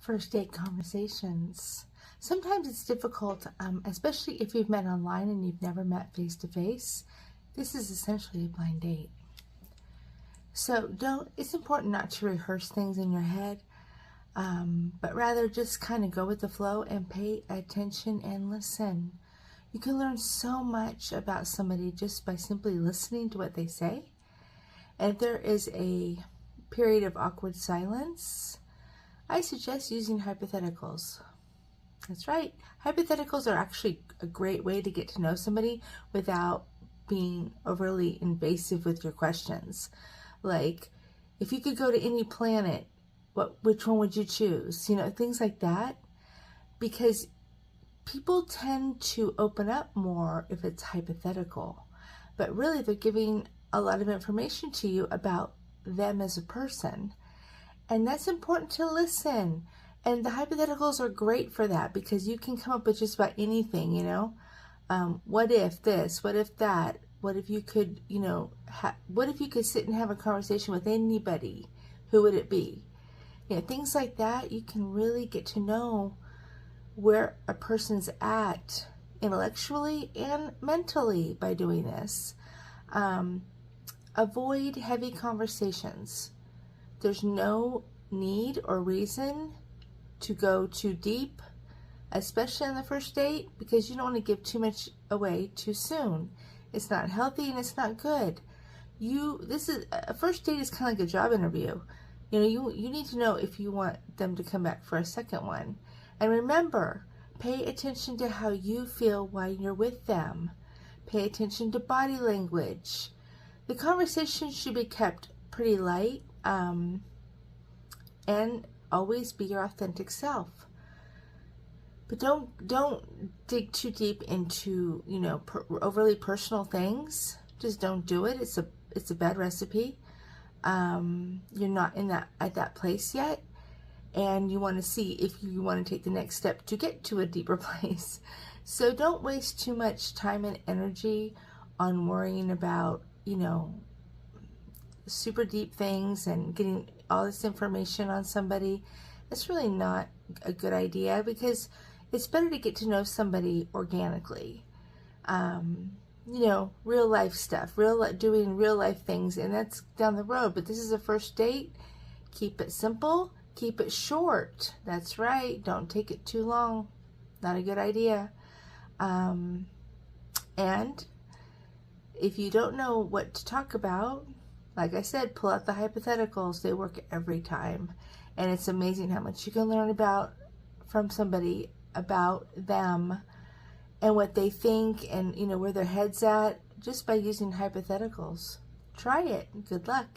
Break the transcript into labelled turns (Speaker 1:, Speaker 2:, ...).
Speaker 1: First date conversations. Sometimes it's difficult, especially if you've met online and you've never met face to face. This is essentially a blind date. So it's important not to rehearse things in your head, but rather just kind of go with the flow and pay attention and listen. You can learn so much about somebody just by simply listening to what they say. And if there is a period of awkward silence, I suggest using hypotheticals. That's right. Hypotheticals are actually a great way to get to know somebody without being overly invasive with your questions. Like, if you could go to any planet, which one would you choose? Things like that. Because people tend to open up more if it's hypothetical. But really, they're giving a lot of information to you about them as a person. And that's important to listen. And the hypotheticals are great for that because you can come up with just about anything, what if this, what if that, what if you could, what if you could sit and have a conversation with anybody, who would it be? Things like that, you can really get to know where a person's at intellectually and mentally by doing this. Avoid heavy conversations. There's no need or reason to go too deep, especially on the first date, because you don't want to give too much away too soon. It's not healthy and it's not good. A first date is kind of like a job interview. You need to know if you want them to come back for a second one. And remember, pay attention to how you feel while you're with them. Pay attention to body language. The conversation should be kept pretty light, and always be your authentic self. But don't dig too deep into overly personal things. Just don't do it. It's a bad recipe. You're not at that place yet, and you want to see if you want to take the next step to get to a deeper place. So don't waste too much time and energy on worrying about super deep things and getting all this information on somebody. It's really not a good idea because it's better to get to know somebody organically. Real life stuff, doing real life things, and that's down the road. But this is a first date. Keep it simple, keep it short. That's right. Don't take it too long. Not a good idea. And if you don't know what to talk about, like I said, pull out the hypotheticals. They work every time. And it's amazing how much you can learn from somebody about them and what they think and, where their head's at just by using hypotheticals. Try it. Good luck.